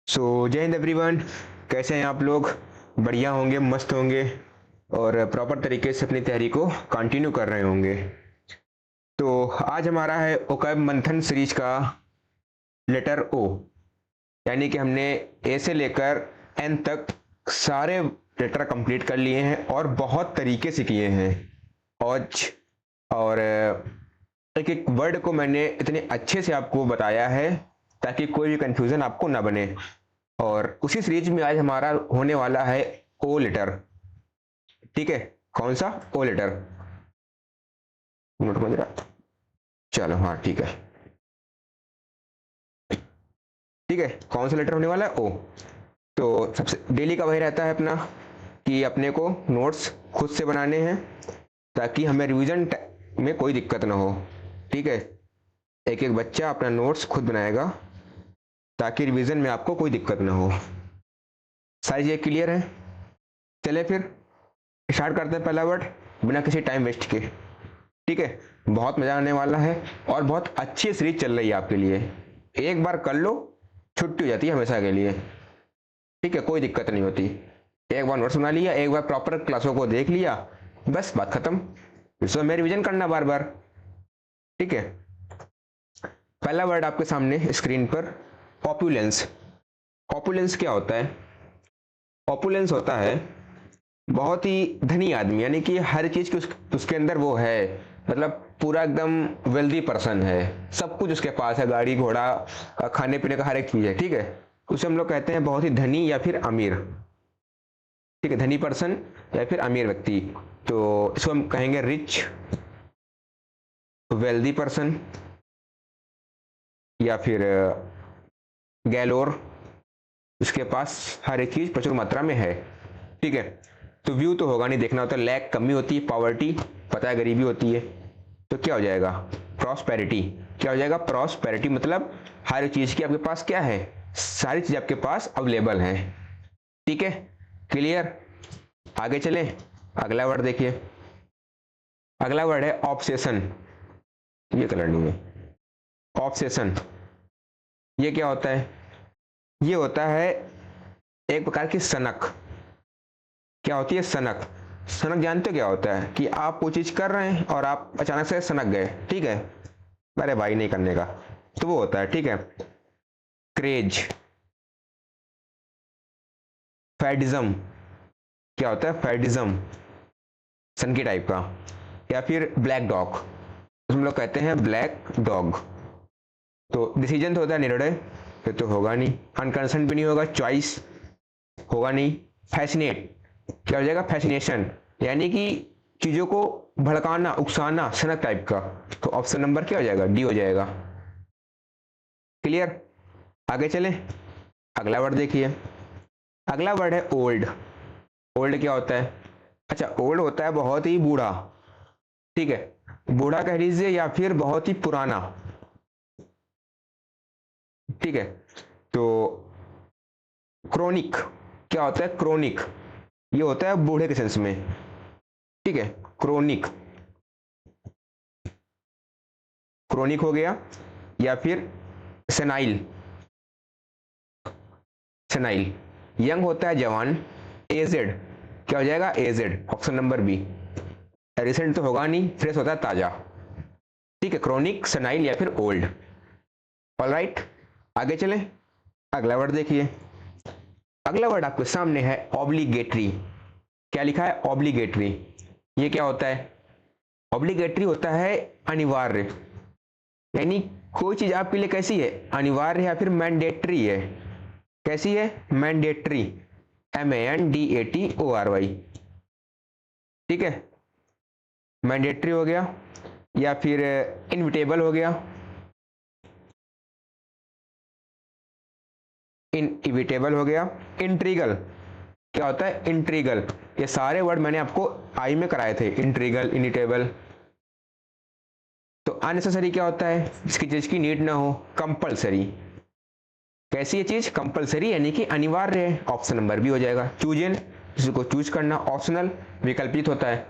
जय हिंद एवरीवन। कैसे हैं आप लोग? बढ़िया होंगे, मस्त होंगे और प्रॉपर तरीके से अपनी तैयारी को कंटिन्यू कर रहे होंगे। तो आज हमारा है ओकैब मंथन सीरीज का लेटर ओ, यानी कि हमने ए से लेकर एन तक सारे लेटर कंप्लीट कर लिए हैं और बहुत तरीके से किए हैं। और एक एक वर्ड को मैंने इतने अच्छे से आपको बताया है ताकि कोई भी कंफ्यूजन आपको ना बने। और उसी सीरीज में आज हमारा होने वाला है ओ लेटर। ठीक है, कौन सा? ओ लेटर। नोट बन रहा? चलो हाँ ठीक है। ठीक है, कौन सा लेटर होने वाला है? ओ। तो सबसे डेली का वही रहता है अपना कि अपने को नोट्स खुद से बनाने हैं ताकि हमें रिवीजन में कोई दिक्कत ना हो। ठीक है, एक एक बच्चा अपना नोट्स खुद बनाएगा ताकि रिवीजन में आपको कोई दिक्कत ना हो। सारी चीजें क्लियर है? चले फिर स्टार्ट करते हैं पहला वर्ड बिना किसी टाइम वेस्ट के। ठीक है, बहुत मजा आने वाला है और बहुत अच्छी सीरीज चल रही है आपके लिए। एक बार कर लो, छुट्टी हो जाती है हमेशा के लिए। ठीक है, कोई दिक्कत नहीं होती। एक बार नोट्स बना लिया, एक बार प्रॉपर क्लासों को देख लिया, बस बात खत्म। फिर में रिवीजन करना बार बार। ठीक है, पहला वर्ड आपके सामने स्क्रीन पर, ऑपुलेंस। ऑपुलेंस क्या होता है? ऑपुलेंस होता है बहुत ही धनी आदमी, यानी कि हर चीज की उसके अंदर वो है, मतलब पूरा एकदम वेल्दी पर्सन है, सब कुछ उसके पास है, गाड़ी घोड़ा, खाने पीने का हर एक चीज है। ठीक है, उसे हम लोग कहते हैं बहुत ही धनी या फिर अमीर। ठीक है, धनी पर्सन या फिर अमीर व्यक्ति, तो इसको हम कहेंगे रिच, वेल्दी पर्सन या फिर गैलोर, उसके पास हर एक चीज प्रचुर मात्रा में है। ठीक है, तो व्यू तो होगा नहीं, देखना होता है, लैक कमी होती है, पॉवर्टी पता है गरीबी होती है, तो क्या हो जाएगा? प्रॉस्पेरिटी। क्या हो जाएगा? प्रॉस्पेरिटी, मतलब हर चीज की आपके पास क्या है, सारी चीज आपके पास अवेलेबल है। ठीक है, क्लियर? आगे चले, अगला वर्ड देखिए। अगला वर्ड है ऑब्सेशन। ये कलर नहीं है। ऑब्सेशन ये क्या होता है? ये होता है एक प्रकार की सनक। क्या होती है? सनक। सनक जानते हो क्या होता है? कि आप वो चीज कर रहे हैं और आप अचानक से सनक गए। ठीक है, अरे भाई नहीं करने का, तो वो होता है। ठीक है, क्रेज। फैडिज्म। क्या होता है? फैडिज्म, सनकी टाइप का। या फिर ब्लैक डॉग, हम लोग कहते हैं ब्लैक डॉग। तो डिसीजन तो होता है निर्णय, फिर तो होगा नहीं। अनकंसर्न भी नहीं होगा, चॉइस होगा नहीं। फैसिनेट, क्या हो जाएगा? फैसिनेशन, यानी कि चीजों को भड़काना, उकसाना, सनक टाइप का। तो ऑप्शन नंबर क्या हो जाएगा? डी हो जाएगा। क्लियर? आगे चले, अगला वर्ड देखिए। अगला वर्ड है ओल्ड। ओल्ड क्या होता है? अच्छा, ओल्ड होता है बहुत ही बूढ़ा। ठीक है, बूढ़ा कह लीजिए या फिर बहुत ही पुराना। ठीक है, तो क्रोनिक क्या होता है? क्रोनिक ये होता है बूढ़े के सेंस में। ठीक है, क्रोनिक, क्रोनिक हो गया। या फिर सेनाइल। सेनाइल यंग होता है, जवान। एजेड क्या हो जाएगा? Aged, option number B. Recent तो होगा नहीं, फ्रेश होता है, ताजा। ठीक है, क्रोनिक, सेनाइल या फिर ओल्ड। ऑलराइट, आगे चलें, अगला वर्ड देखिए। अगला वर्ड आपके सामने है ऑब्लिगेटरी। क्या लिखा है? ऑब्लिगेटरी। ये क्या होता है? ऑब्लिगेटरी होता है अनिवार्य, यानी कोई चीज आपके लिए कैसी है? अनिवार्य या फिर मैंडेटरी है। कैसी है? Mandatory, MANDATORY। ठीक है, मैंडेटरी हो गया या फिर इनविटेबल हो गया। इनइविटेबल हो गया। इंट्रीगल क्या होता है? इंट्रीगल। ये सारे वर्ड मैंने आपको आई में कराए थे, इंट्रीगल, इनिटेबल। तो अननेसेसरी क्या होता है? इसकी चीज की नीड ना हो। कंपलसरी, कैसी है चीज? कंपलसरी, यानी कि अनिवार्य है, ऑप्शन नंबर बी हो जाएगा। चूजन, जिसको चूज करना। ऑप्शनल, विकल्पित होता है।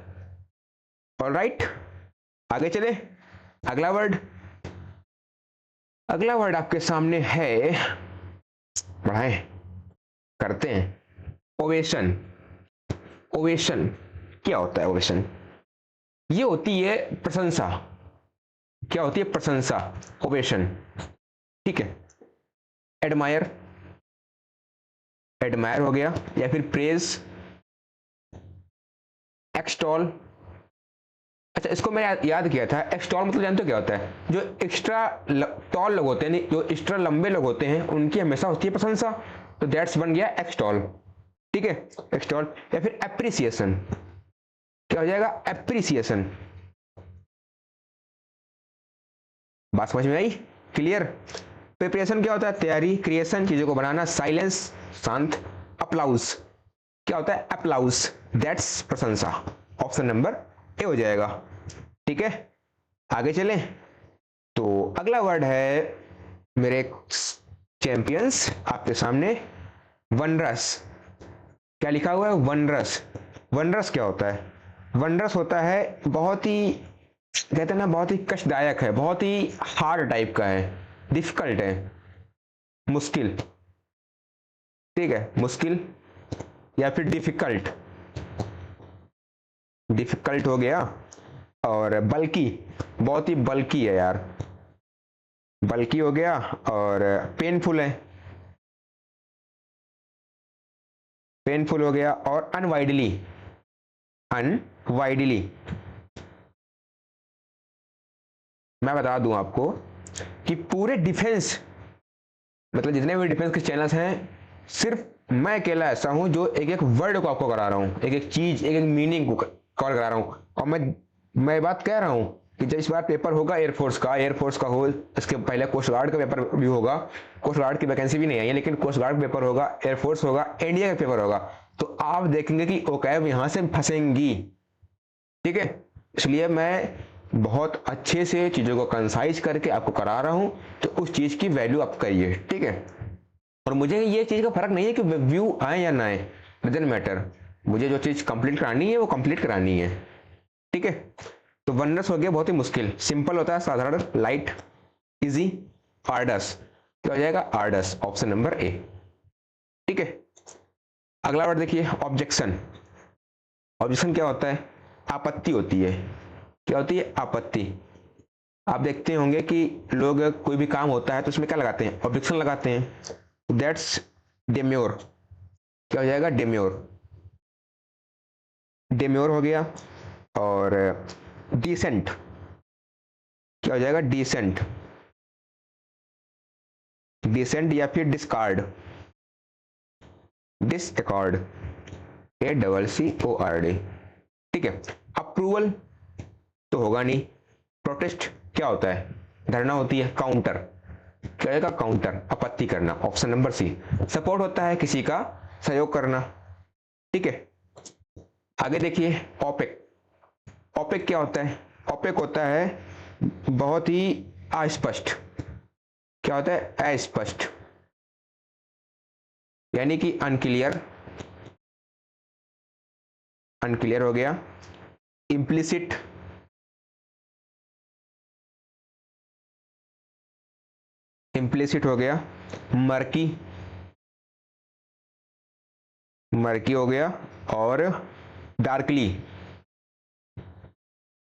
ऑलराइट, आगे चले, अगला वर्ड। अगला वर्ड आपके सामने है बढ़ाएं, करते हैं। ओवेशन, ओवेशन क्या होता है? ओवेशन ये होती है प्रशंसा। क्या होती है? प्रशंसा, ओवेशन। ठीक है। एडमायर, एडमायर हो गया, या फिर प्रेज, एक्सटॉल। अच्छा, इसको मैं याद किया था। एक्सटॉल मतलब जानते हो क्या होता है? जो एक्स्ट्रा टॉल लोग होते हैं, जो एक्स्ट्रा लंबे लोग होते हैं, उनकी हमेशा होती है प्रशंसा, तो दैट्स बन गया एक्सटॉल। ठीक है, एक्सटॉल। या फिर एप्रिसिएशन, क्या हो जाएगा? एप्रिसिएशन। बात समझ में आई? क्लियर? प्रिपरेशन क्या होता है? तैयारी। क्रिएशन, चीजों को बनाना। साइलेंस, शांत। अप्लाउज, क्या होता है? अप्लाउज, दैट्स प्रशंसा। ऑप्शन नंबर ए हो जाएगा। ठीक है, आगे चलें। तो अगला वर्ड है मेरे चैंपियंस आपके सामने, वनरस। क्या लिखा हुआ है? वनरस। वनरस क्या होता है? वनरस होता है बहुत ही, कहते हैं ना, बहुत ही कष्टदायक है, बहुत ही हार्ड टाइप का है, डिफिकल्ट है, मुश्किल। ठीक है, मुश्किल या फिर डिफिकल्ट। डिफिकल्ट हो गया। और बल्कि, बहुत ही बल्कि है यार, बल्कि हो गया। और पेनफुल है, पेनफुल हो गया। और अनवाइडली, अनवाइडली। मैं बता दूं आपको कि पूरे डिफेंस, मतलब जितने भी डिफेंस के चैनल्स हैं, सिर्फ मैं अकेला ऐसा हूं जो एक एक वर्ड को आपको करा रहा हूं, एक एक चीज, एक एक मीनिंग को कवर करा रहा हूं। और मैं बात कह रहा हूं कि जब इस बार पेपर होगा एयरफोर्स का हो, इसके पहले कोस्ट गार्ड का पेपर भी होगा। कोस्ट गार्ड की वैकेंसी भी नहीं आई है, लेकिन कोस्ट गार्ड पेपर होगा, एयरफोर्स होगा, इंडिया का पेपर होगा, तो आप देखेंगे कि ओकैब यहां से फंसेंगी। ठीक है, इसलिए मैं बहुत अच्छे से चीजों को कंसाइज करके आपको करा रहा हूं, तो उस चीज की वैल्यू आप करिए। ठीक है, और मुझे ये चीज का फर्क नहीं है कि व्यू आए या ना आए, डजंट मैटर। मुझे जो चीज कंप्लीट करानी है वो कंप्लीट करानी है। ठीक है, तो वनरस हो गया बहुत ही मुश्किल। सिंपल होता है, साधारण, लाइट, इजी। आर्डस, क्या हो जाएगा? आर्डस, ऑप्शन नंबर ए। ठीक है, अगला वर्ड देखिए, ऑब्जेक्शन। ऑब्जेक्शन क्या होता है? आपत्ति होती है। क्या होती है? आपत्ति। आप देखते होंगे कि लोग कोई भी काम होता है तो उसमें क्या लगाते हैं? ऑब्जेक्शन लगाते हैं। दैट्स डेम्योर। क्या हो जाएगा? डेम्योर। डेम्योर हो गया। और डिसेंट, क्या हो जाएगा? डिसेंट। डिसेंट या फिर डिस्कार्ड, डिसअकॉर्ड, ACCORD। ठीक है, अप्रूवल तो होगा नहीं। प्रोटेस्ट क्या होता है? धरना होती है। काउंटर, क्या होगा? काउंटर, आपत्ति करना, ऑप्शन नंबर सी। सपोर्ट होता है किसी का सहयोग करना। ठीक है, आगे देखिए, ओपेक। ओपेक क्या होता है? ओपेक होता है बहुत ही अस्पष्ट। क्या होता है? अस्पष्ट, यानी कि अनक्लियर। अनक्लियर हो गया। इम्प्लिसिट, इम्प्लिसिट हो गया। मर्की, मर्की हो गया। और डार्कली,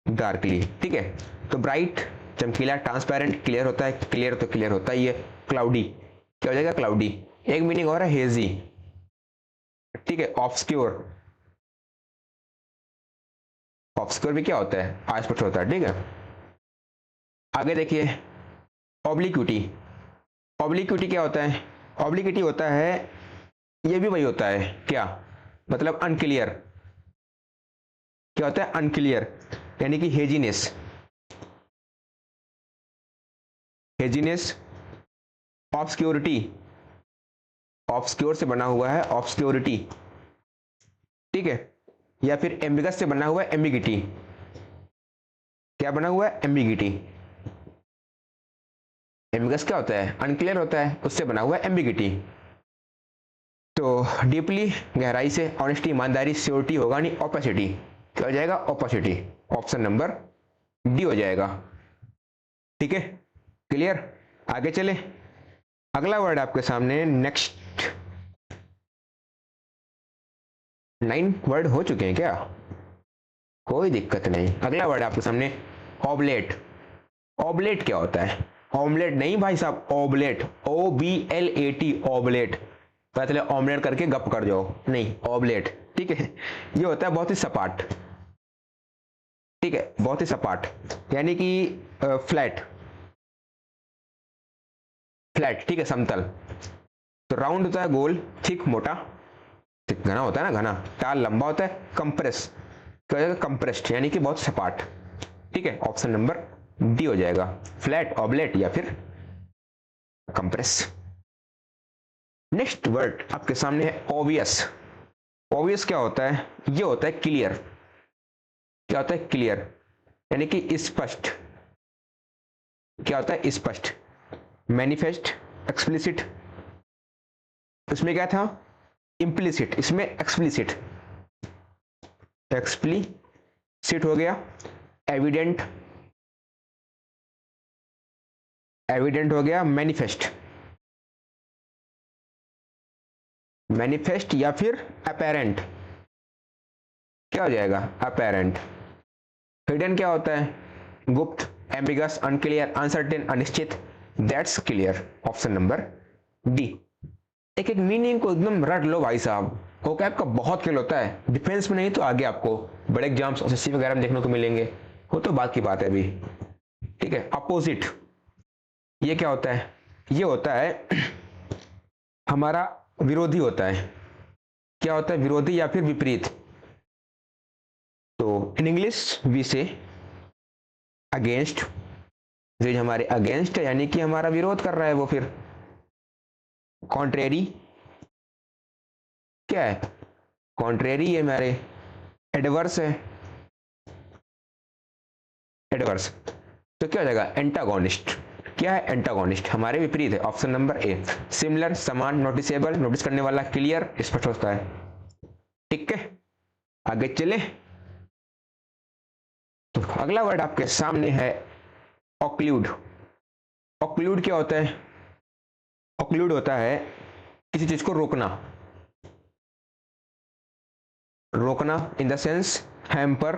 डार्कली। ठीक है, तो ब्राइट, चमकीला, ट्रांसपेरेंट, क्लियर होता है, क्लियर तो क्लियर होता ही है। क्लाउडी, क्या हो जाएगा? क्लाउडी। एक मीनिंग और है, हेजी। ठीक है, ऑब्सक्योर। ऑब्सक्योर भी क्या होता है? अस्पष्ट होता है। ठीक है, आगे देखिए, ऑब्लिक्विटी। ऑब्लिक्विटी क्या होता है? ऑब्लिक्विटी होता है, ये भी वही होता है, क्या मतलब? अनक्लियर। क्या होता है? अनक्लियर, यानी कि हेजीनेस। हेजीनेस। ऑब्सक्योरिटी, ऑब्सक्योर से बना हुआ है, ऑब्सक्योरिटी। ठीक है, या फिर एम्बिगस से बना हुआ है, एम्बिगिटी। क्या बना हुआ है? एम्बिगिटी। एम्बिगस क्या होता है? अनक्लियर होता है, उससे बना हुआ है एम्बिगिटी। तो डीपली, गहराई से। ऑनेस्टी, ईमानदारी। श्योरिटी होगा नहीं, ऑपोसिटी। क्या हो जाएगा? ऑपोसिटी, ऑप्शन नंबर डी हो जाएगा। ठीक है, क्लियर? आगे चले, अगला वर्ड आपके सामने, नेक्स्ट 9 वर्ड हो चुके हैं क्या? कोई दिक्कत नहीं। अगला वर्ड आपके सामने ऑबलेट। ऑबलेट क्या होता है? ऑमलेट नहीं भाई साहब, ऑबलेट, OBLAT, ऑबलेट। पता चले ऑमलेट करके गप कर जाओ, नहीं, ऑबलेट। ठीक है, ये होता है बहुत ही सपाट। ठीक है, बहुत ही सपाट, यानी कि फ्लैट। फ्लैट, ठीक है, समतल। तो राउंड होता है गोल, थिक मोटा, थिक घना होता है ना, घना। टाल लंबा होता है, कंप्रेस, कंप्रेस्ड, यानी कि बहुत सपाट। ठीक है, ऑप्शन नंबर डी हो जाएगा, फ्लैट, ऑबलेट या फिर कंप्रेस। नेक्स्ट वर्ड आपके सामने है ऑब्वियस। ऑब्वियस क्या होता है? ये होता है क्लियर। क्या होता है? क्लियर, यानी कि स्पष्ट। क्या होता है? स्पष्ट। मैनिफेस्ट, एक्सप्लिसिट, इसमें क्या था? इम्प्लिसिट, इसमें एक्सप्लिसिट। एक्सप्लिसिट हो गया। एविडेंट, एविडेंट हो गया। मैनिफेस्ट, मैनिफेस्ट या फिर अपेरेंट। क्या हो जाएगा? अपेरेंट। हिडन क्या होता है? गुप्त, एम्बिगस, अनक्लियर, अनसर्टेन, अनिश्चित। That's clear, option number D. एक एक मीनिंग को एकदम रट लो भाई साहब। ओकैब का बहुत खेल होता है, डिफेंस में नहीं तो आगे आपको बड़े एग्जाम्स एसएससी वगैरह में देखने को मिलेंगे, वो तो बात की बात है अभी। ठीक है, अपोजिट, ये क्या होता है? ये होता है हमारा विरोधी होता है। क्या होता है? विरोधी या फिर विपरीत। तो इन इंग्लिश वी से अगेंस्ट, जो हमारे अगेंस्ट है, यानी कि हमारा विरोध कर रहा है वो। फिर कॉन्ट्रेरी, क्या है? कॉन्ट्रेरी है हमारे। एडवर्स है, एडवर्स। तो क्या हो जाएगा? एंटागोनिस्ट। क्या है? एंटागोनिस्ट, हमारे विपरीत है, ऑप्शन नंबर ए। सिमिलर, समान, नोटिसेबल, नोटिस करने वाला, क्लियर, स्पष्ट होता है। ठीक है, आगे चले। तो अगला वर्ड आपके सामने है ऑक्लूड। ऑक्लूड क्या होता है? ऑक्लूड होता है किसी चीज को रोकना। रोकना in the sense hamper,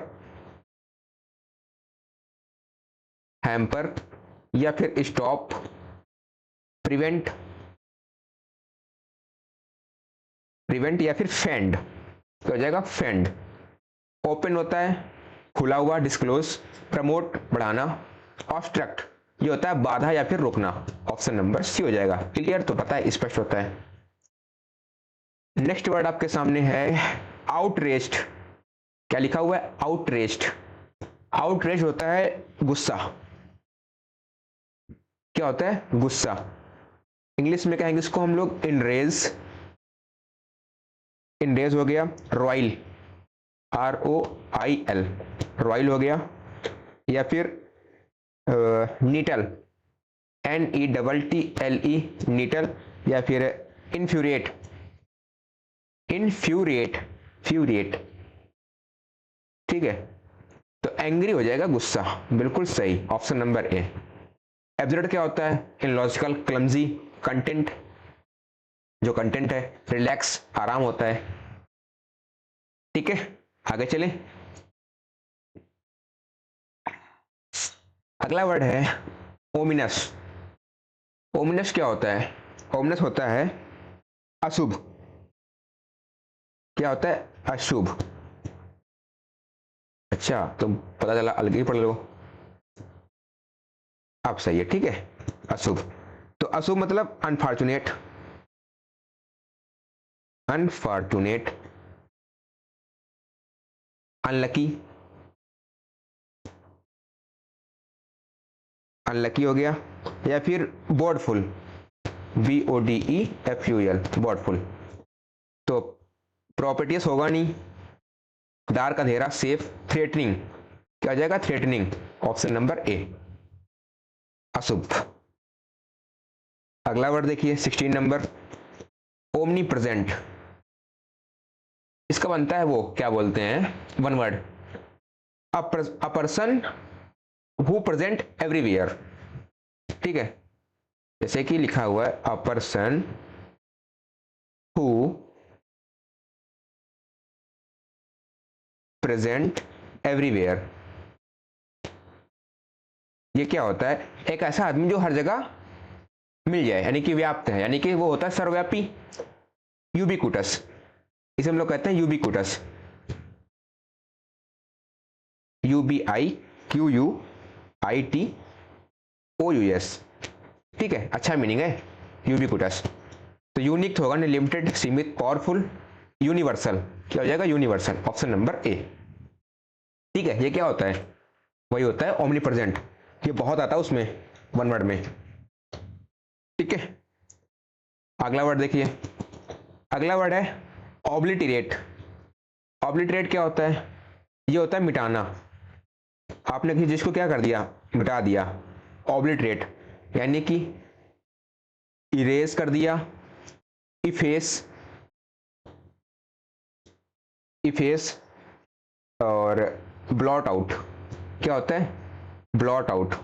hamper या फिर स्टॉप, प्रिवेंट, प्रिवेंट या फिर फेंड। क्या हो जाएगा? फेंड। ओपन होता है खुला हुआ, डिस्क्लोज। प्रमोट, बढ़ाना। ऑब्स्ट्रक्ट, ये होता है बाधा या फिर रोकना, ऑप्शन नंबर सी हो जाएगा। क्लियर तो पता है, स्पष्ट होता है। नेक्स्ट वर्ड आपके सामने है आउटरेस्ट। क्या लिखा हुआ है? आउटरेस्ट। आउटरेस्ट होता है गुस्सा। क्या होता है? गुस्सा। इंग्लिश में कहेंगे इसको हम लोग इनरेज। इनरेज हो गया। रॉयल, ROIL, रॉयल हो गया। या फिर नीटल, NETTLE, नीटल। या फिर इन्फ्यूरिएट, इन्फ्यूरिएट, फ्यूरिएट। ठीक है, तो एंग्री हो जाएगा, गुस्सा। बिल्कुल सही, ऑप्शन नंबर ए। एब्सर्ड क्या होता है? Illogical, clumsy. कंटेंट, जो कंटेंट है। रिलैक्स, आराम होता है। ठीक है, आगे चले। अगला वर्ड है ओमिनस। ओमिनस क्या होता है? ओमिनस होता है अशुभ। क्या होता है? अशुभ। अच्छा, तो पता चला अलग ही पढ़ लो। आप सही है, ठीक है। अशुभ, तो अशुभ मतलब अनफॉर्चुनेट, अनफॉर्चुनेट, अनलकी, अनलकी हो गया। या फिर बॉडफुल, BODEFUL, बॉडफुल। तो प्रॉपर्टीज होगा नहीं। दार का अंधेरा, सेफ। थ्रेटनिंग, क्या हो जाएगा? थ्रेटनिंग, ऑप्शन नंबर ए, अशुभ। अगला वर्ड देखिए 16 नंबर, ओमनी प्रेजेंट। इसका बनता है वो, क्या बोलते हैं, one word, a person who present everywhere. ठीक है, जैसे कि लिखा हुआ है a person who present everywhere. ये क्या होता है? एक ऐसा आदमी जो हर जगह मिल जाए, यानी कि व्याप्त है, यानी कि वो होता है सर्वव्यापी, यूबिक्यूटस। इसे हम लोग कहते हैं यूबिक्यूटस, UBIQUITOUS। ठीक है, अच्छा मीनिंग है यूबिक्यूटस। तो यूनिक होगा, लिमिटेड, सीमित, पावरफुल, यूनिवर्सल। क्या हो जाएगा? यूनिवर्सल, ऑप्शन नंबर ए। ठीक है, ये क्या होता है? वही होता है ओमनी प्रेजेंट। ये बहुत आता है उसमें, वन वर्ड में। ठीक है, अगला वर्ड देखिए। अगला वर्ड है ऑब्लिटरेट। ऑब्लिटरेट क्या होता है? ये होता है मिटाना। आपने किसी चीज को क्या कर दिया? मिटा दिया। ऑब्लिटरेट यानी कि इरेज कर दिया, इफेस, इफेस और ब्लॉट आउट। क्या होता है? ब्लॉट आउट,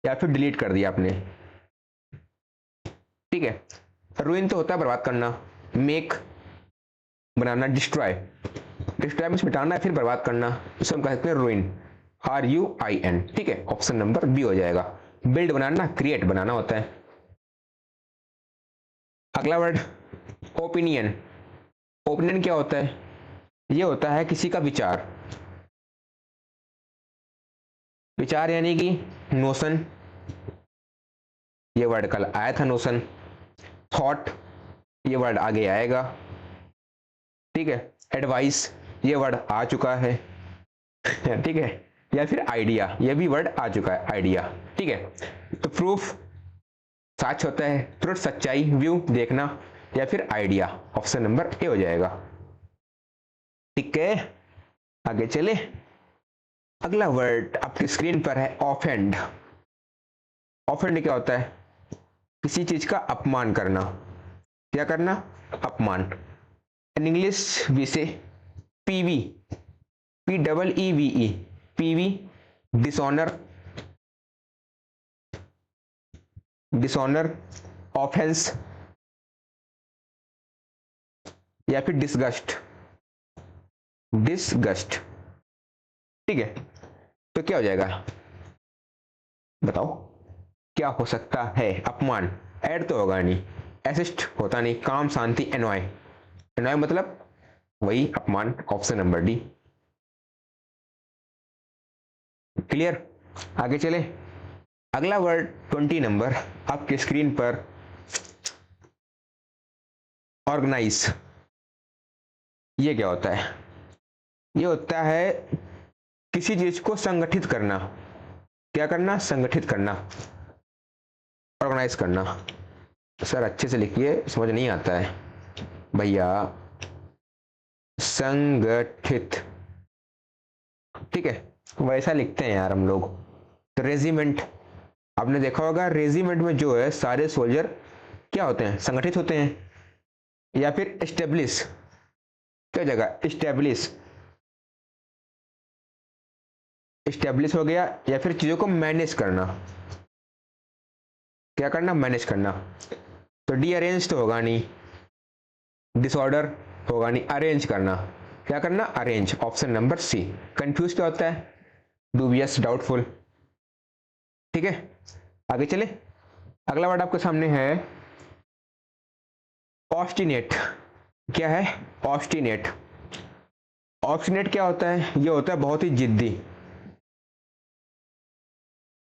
या फिर डिलीट कर दिया आपने। ठीक है, रुइन तो होता है बर्बाद करना, मेक बनाना, डिस्ट्रॉय, डिस्ट्रॉय मींस मिटाना या फिर बर्बाद करना, इसे हम कहते हैं रुइन, RUIN। ठीक है, ऑप्शन नंबर बी हो जाएगा। बिल्ड बनाना, क्रिएट बनाना होता है। अगला वर्ड ओपिनियन। ओपिनियन क्या होता है? ये होता है किसी का विचार। विचार यानी कि नोशन, ये वर्ड कल आया था, नोशन। थॉट, ये वर्ड आगे आएगा। ठीक है, एडवाइस, ये वर्ड आ चुका है। ठीक है, या फिर आइडिया, ये भी वर्ड आ चुका है, आइडिया। ठीक है, तो प्रूफ सच होता है, ट्रुथ सच्चाई, व्यू देखना, या फिर आइडिया, ऑप्शन नंबर ए हो जाएगा। ठीक है, आगे चले। अगला वर्ड आपकी स्क्रीन पर है ऑफेंड। ऑफेंड क्या होता है? किसी चीज का अपमान करना। क्या करना? अपमान। इन इंग्लिश वी से PV, PEEVE, PV, dishonour, dishonour, offence, या फिर डिसगस्ट, डिसगस्ट। ठीक है, तो क्या हो जाएगा? बताओ क्या हो सकता है? अपमान, ऐड तो होगा नहीं, असिस्ट होता नहीं, काम, शांति, एनॉय, एनॉय मतलब वही अपमान, ऑप्शन नंबर डी। क्लियर, आगे चले। अगला वर्ड 20 नंबर आपके स्क्रीन पर, ऑर्गेनाइज। ये क्या होता है? ये होता है किसी चीज को संगठित करना। क्या करना? संगठित करना, ऑर्गेनाइज करना। सर अच्छे से लिखिए, समझ नहीं आता है भैया। संगठित, ठीक है, वैसा लिखते हैं यार हम लोग। तो रेजिमेंट, आपने देखा होगा रेजिमेंट में जो है सारे सोल्जर क्या होते हैं? संगठित होते हैं। या फिर एस्टेब्लिश, क्या जगह? एस्टेब्लिश, एस्टेब्लिश हो गया। या फिर चीजों को मैनेज करना। क्या करना? मैनेज करना। तो डी अरेंज तो होगा नहीं, डिसऑर्डर होगा नहीं, अरेंज करना। क्या करना? Arrange, option number C. Confuse क्या होता है? Dubious, doubtful. ठीक है, आगे चले। अगला वर्ड आपके सामने है ऑब्स्टिनेट। क्या है? ऑब्स्टिनेट। ऑब्स्टिनेट क्या होता है? ये होता है बहुत ही जिद्दी।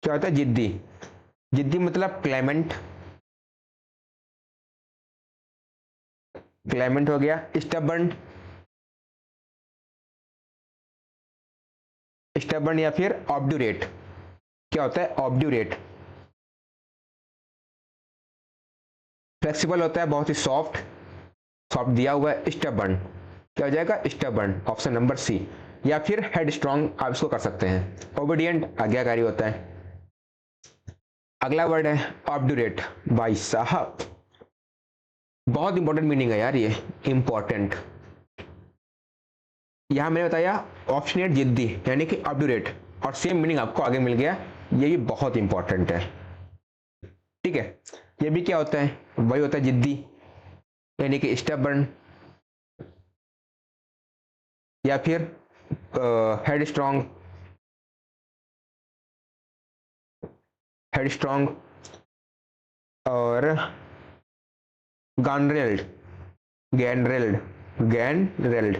क्या होता है? जिद्दी। जिद्दी मतलब क्लेमेंट, क्लेमेंट हो गया। स्टबर्न, स्टबर्न या फिर ऑब्ड्यूरेट। क्या होता है? ऑब्ड्यूरेट। फ्लेक्सिबल होता है, बहुत ही सॉफ्ट, सॉफ्ट दिया हुआ है, स्टबर्न। क्या हो जाएगा? Stubborn, option number C. या फिर हेड स्ट्रॉन्ग, आप इसको कर सकते हैं। ओबीडियंट, आज्ञाकारी होता है। अगला वर्ड है ऑब्ड्यूरेट। भाई साहब बहुत इंपॉर्टेंट मीनिंग है यार, ये इंपॉर्टेंट। यहां मैंने बताया ऑब्स्टिनेट, जिद्दी, यानी कि ऑब्ड्यूरेट, और सेम मीनिंग आपको आगे मिल गया। ये भी बहुत इंपॉर्टेंट है। ठीक है, ये भी क्या होता है? वही होता है जिद्दी, यानी कि स्टबर्न, या फिर हेड स्ट्रॉन्ग, हेडस्ट्रॉन्ग और गैनरेल्ड, गैनरेल्ड, गैनरेल्ड,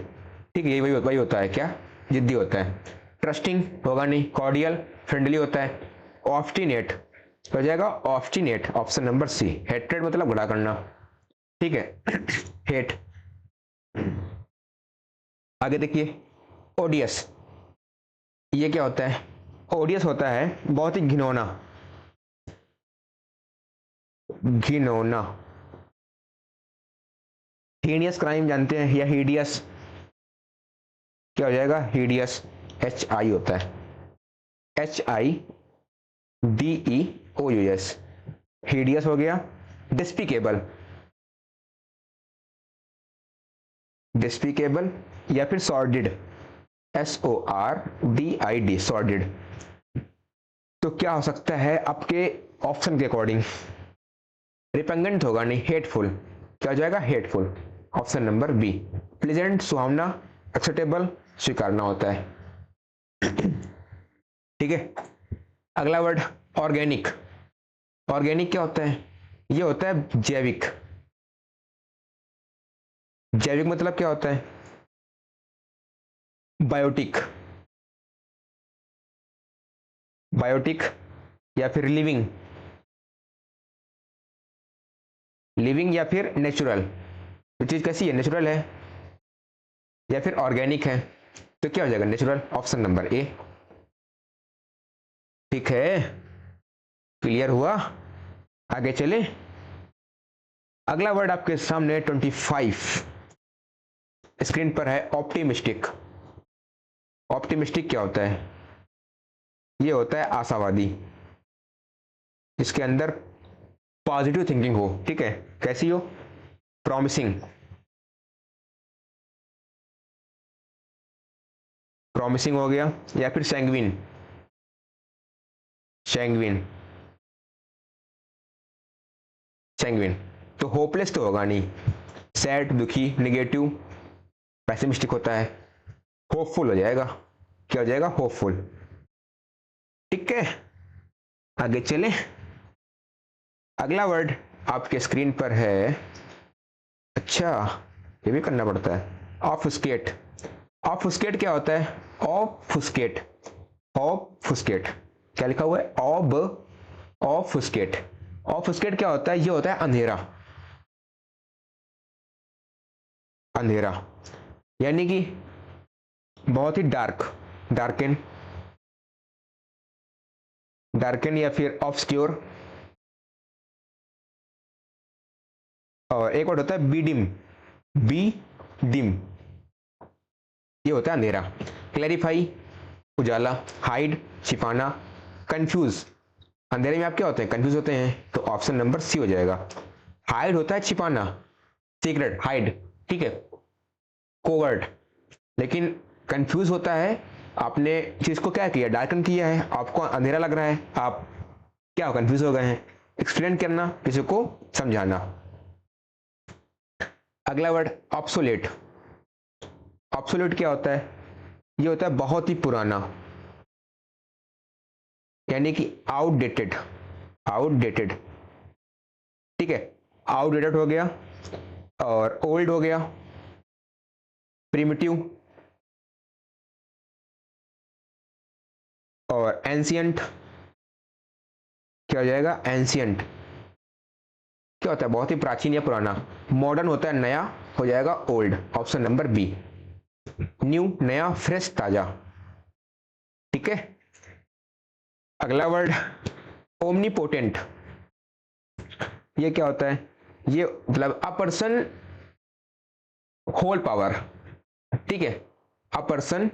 ठीक है, ये वही होता है क्या, जिद्दी होता है। ट्रस्टिंग होगा नहीं, कॉर्डियल, फ्रेंडली होता है। ऑब्स्टिनेट हो जाएगा obstinate, option number C. Hatred मतलब गुड़ा करना, ठीक है, हेट। आगे देखिए ओडियस, ये क्या होता है, ओडियस होता है बहुत ही घिनौना, घिनौना। हीनियस क्राइम जानते हैं, या हीडियस, क्या हो जाएगा, हीडियस, एच आई होता है, HIDEOUS, हीडियस हो गया। डिस्पिकेबल, डिस्पिकेबल या फिर सॉर्डिड, SORDID, सॉर्डिड। तो क्या हो सकता है आपके ऑप्शन के अकॉर्डिंग, रिपेंगेंट होगा नहीं, हेटफुल, क्या हो जाएगा, hateful, option number B. Pleasant, सुहावना, एक्सेप्टेबल, स्वीकारना होता है, ठीक है। अगला वर्ड ऑर्गेनिक, ऑर्गेनिक क्या होता है, ये होता है जैविक। जैविक मतलब क्या होता है, बायोटिक, बायोटिक या फिर लिविंग, लिविंग या फिर नेचुरल, तो चीज कैसी है, नेचुरल है या फिर ऑर्गेनिक है, तो क्या हो जाएगा, नेचुरल, ऑप्शन नंबर ए, ठीक है। क्लियर हुआ, आगे चले। अगला वर्ड आपके सामने 25 स्क्रीन पर है, ऑप्टिमिस्टिक। ऑप्टिमिस्टिक क्या होता है, ये होता है आशावादी, इसके अंदर पॉजिटिव थिंकिंग हो, ठीक है, कैसी हो, प्रॉमिसिंग, प्रॉमिसिंग हो गया, या फिर सैंग्विन, सैंग्विन, सैंग्विन। तो होपलेस तो होगा नहीं, सैड, दुखी, निगेटिव, पेसिमिस्टिक होता है, होपफुल हो जाएगा, क्या हो जाएगा, होपफुल, ठीक है। आगे चले। अगला वर्ड आपके स्क्रीन पर है, अच्छा ये भी करना पड़ता है, ऑफस्केट। ऑफस्केट क्या होता है, ऑफस्केट, ऑफस्केट, क्या लिखा हुआ है, ऑफस्केट। ऑफस्केट क्या होता है, ये होता है अंधेरा, अंधेरा, यानी कि बहुत ही डार्क, डार्कन, डार्कन या फिर ऑब्सक्योर। और एक वर्ड होता है बी डिम, बी डिम, ये होता है अंधेरा। क्लैरिफाई, उजाला, हाइड, छिपाना, कंफ्यूज, अंधेरे में आप क्या होते हैं, कंफ्यूज होते हैं, तो ऑप्शन नंबर सी हो जाएगा। हाइड होता है छिपाना, सीक्रेट, हाइड, ठीक है, कोवर्ट। लेकिन कंफ्यूज होता है, आपने चीज को क्या किया, डार्कन किया है, आपको अंधेरा लग रहा है, आप क्या हो, कंफ्यूज हो गए हैं। एक्सप्लेन करना, किसी को समझाना। अगला वर्ड ऑब्सोलेट। ऑब्सोलेट क्या होता है, ये होता है बहुत ही पुराना, यानी कि आउटडेटेड, आउटडेटेड, ठीक है, आउटडेटेड हो गया, और ओल्ड हो गया, प्रिमिटिव, और एंशियंट, क्या हो जाएगा, एंशियंट, क्या होता है, बहुत ही प्राचीन या पुराना। मॉडर्न होता है नया, हो जाएगा old, option number B. New, नया, फ्रेश, ताजा, ठीक है। अगला वर्ड ओमनीपोटेंट, ये क्या होता है, ये मतलब अ पर्सन होल पावर, ठीक है, अ पर्सन,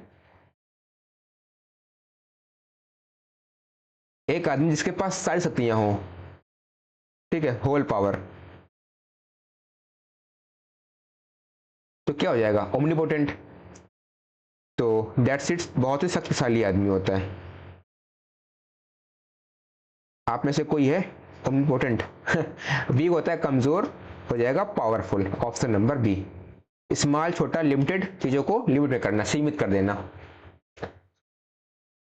एक आदमी जिसके पास सारी शक्तियां हो, ठीक है, होल पावर, तो क्या हो जाएगा, ओमनीपोटेंट। तो दैट्स इट, बहुत ही शक्तिशाली आदमी होता है। आप में से कोई है ओमनीपोटेंट? वीक होता है, कमजोर, हो जाएगा powerful, option number B. Small, छोटा, लिमिटेड, चीजों को लिमिट में करना, सीमित कर देना,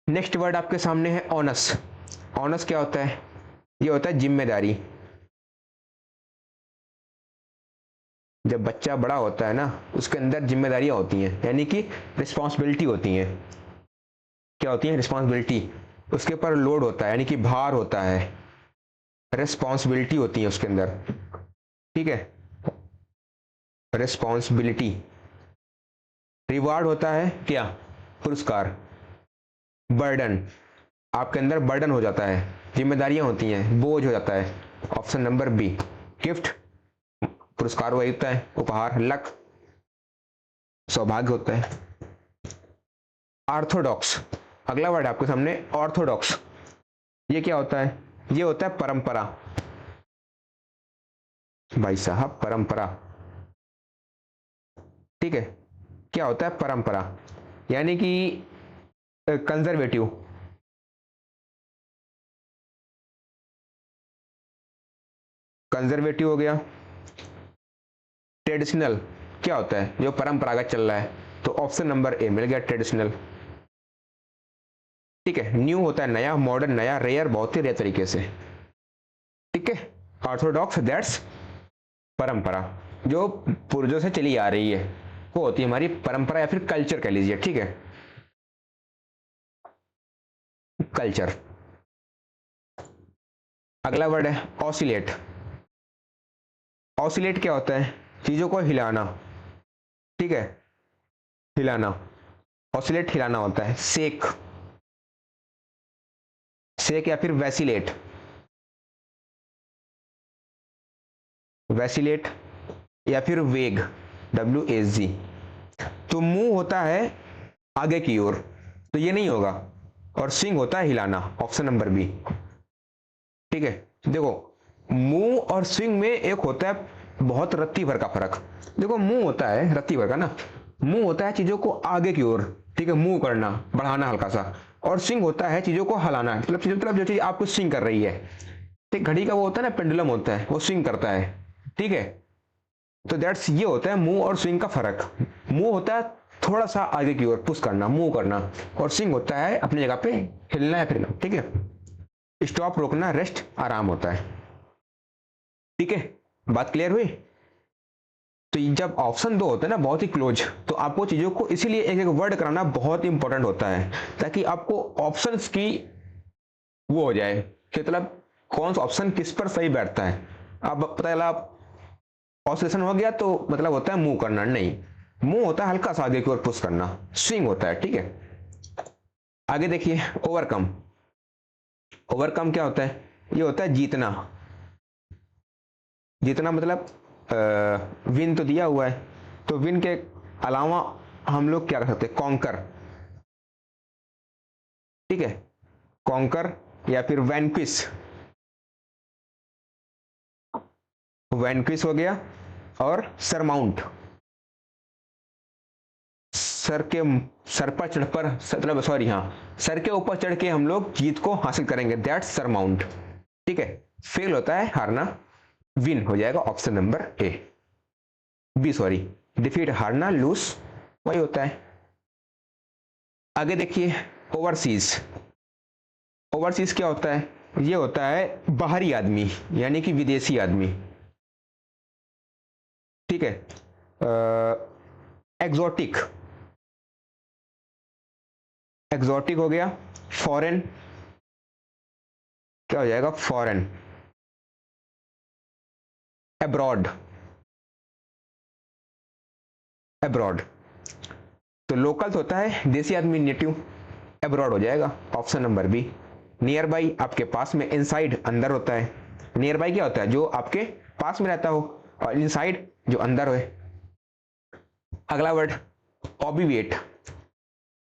नेक्स्ट वर्ड आपके सामने है ऑनस। ऑनस क्या होता है? ये होता है जिम्मेदारी। जब बच्चा बड़ा होता है ना, उसके अंदर जिम्मेदारियां होती हैं, यानी कि रिस्पॉन्सिबिलिटी होती हैं। क्या होती है? रिस्पॉन्सिबिलिटी। उसके ऊपर लोड होता है, यानी कि भार होता है, रिस्पॉन्सिबिलिटी होती है उसके अंदर। ठीक है, रिस्पॉन्सिबिलिटी। रिवार्ड होता है क्या? पुरस्कार। बर्डन, आपके अंदर बर्डन हो जाता है, जिम्मेदारियां होती हैं, बोझ हो जाता है। Option number B. गिफ्ट, पुरस्कार वही होता है, उपहार। लक, सौभाग्य होता है। ऑर्थोडॉक्स, अगला वर्ड आपके सामने ऑर्थोडॉक्स। ये क्या होता है? ये होता है परंपरा। भाई साहब, परंपरा। ठीक है, क्या होता है? परंपरा, यानी कि कंजर्वेटिव। कंजर्वेटिव हो गया। ट्रेडिशनल क्या होता है? जो परंपरागत चल रहा है, तो ऑप्शन नंबर ए मिल गया, ट्रेडिशनल। ठीक है, न्यू होता है नया, मॉडर्न नया, रेयर बहुत ही रेयर तरीके से। ठीक है, ऑर्थोडॉक्स दैट्स परंपरा, जो पूर्वजों से चली आ रही है, वो होती है हमारी परंपरा या फिर कल्चर कह लीजिए। ठीक है, कल्चर। अगला वर्ड है ऑसिलेट। ऑसिलेट क्या होता है? चीजों को हिलाना। ठीक है, हिलाना, ऑसिलेट हिलाना होता है। शेक, शेक या फिर वैसिलेट। वैसिलेट या फिर वेग, WAG। तो मूव होता है आगे की ओर, तो ये नहीं होगा। और स्विंग होता है हिलाना, ऑप्शन नंबर बी। ठीक है, देखो मूव और स्विंग में एक होता है बहुत रत्ती भर का फर्क। देखो मूव होता है रत्ती भर का ना, मूव होता है चीजों को आगे की ओर, ठीक है, मूव करना, बढ़ाना हल्का सा। और स्विंग होता है चीजों को हलाना, मतलब चीजों मतलब जो चीज आपको स्विंग कर रही है। ठीक, घड़ी का वो होता है ना, पेंडुलम होता है, वो स्विंग करता है। ठीक है, तो दैट्स, ये होता है मूव और स्विंग का फर्क। मूव होता है थोड़ा सा आगे की ओर पुश करना, मूव करना, और स्विंग होता है अपनी जगह पे हिलना या फिरना। ठीक है, स्टॉप रोकना, रेस्ट आराम होता है। ठीक है, बात क्लियर हुई? तो जब ऑप्शन दो होते हैं ना बहुत ही क्लोज, तो आपको चीजों को इसीलिए एक एक वर्ड कराना बहुत इंपॉर्टेंट होता है, ताकि आपको ऑप्शंस की वो हो जाए कि मतलब कौन सा ऑप्शन किस पर सही बैठता है। अब पता चला ऑसिलेशन हो गया तो मतलब होता है मूव करना, नहीं, मूव होता है हल्का सा आगे की ओर पुश करना, स्विंग होता है। ठीक है, आगे देखिए ओवरकम। ओवरकम क्या होता है? ये होता है जीतना। जीतना मतलब विन तो दिया हुआ है, तो विन के अलावा हम लोग क्या कर सकते हैं? कॉन्कर। ठीक है, कॉन्कर या फिर वैनक्विश। वैनक्विश हो गया। और सरमाउंट, सर के सर पर चढ़ पर मतलब सॉरी हाँ, सर के ऊपर चढ़ के हम लोग जीत को हासिल करेंगे, दैट्स सरमाउंट। ठीक है, फेल होता है हारना, विन हो जाएगा, option number A B, sorry, defeat हारना, लूज वही होता है। आगे देखिए ओवरसीज। ओवरसीज क्या होता है? ये होता है बाहरी आदमी, यानी कि विदेशी आदमी। ठीक है, एग्जॉटिक। एग्जॉटिक हो गया। फॉरेन क्या हो जाएगा? फॉरेन। Abroad, abroad. तो लोकल होता है देसी आदमी, नेटिव, अब्रॉड हो जाएगा, option number B. Nearby आपके पास में, इनसाइड अंदर होता है। नियर बाई क्या होता है? जो आपके पास में रहता हो, और इनसाइड जो अंदर हो। अगला वर्ड ऑबिवेट।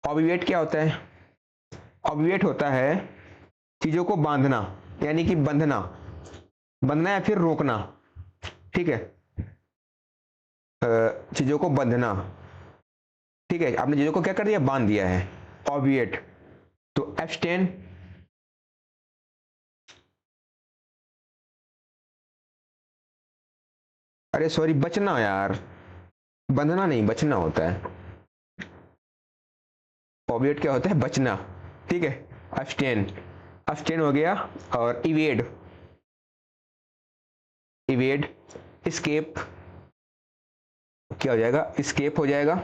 ऑबिवेट क्या होता है? ऑबिवेट होता है चीजों को बांधना, यानी कि बंधना, बंधना या फिर रोकना। ठीक है, चीजों को बंधना। ठीक है, आपने चीजों को क्या कर दिया? बांध दिया है, ऑबिएट। तो एब्सटेन, अरे सॉरी, बचना यार, बंधना नहीं, बचना होता है। ऑबिएट क्या होता है? बचना। ठीक है। अब्सटेन, अब्सटेन हो गया। और इवेड, इवेड, एस्केप, क्या हो जाएगा, एस्केप हो जाएगा।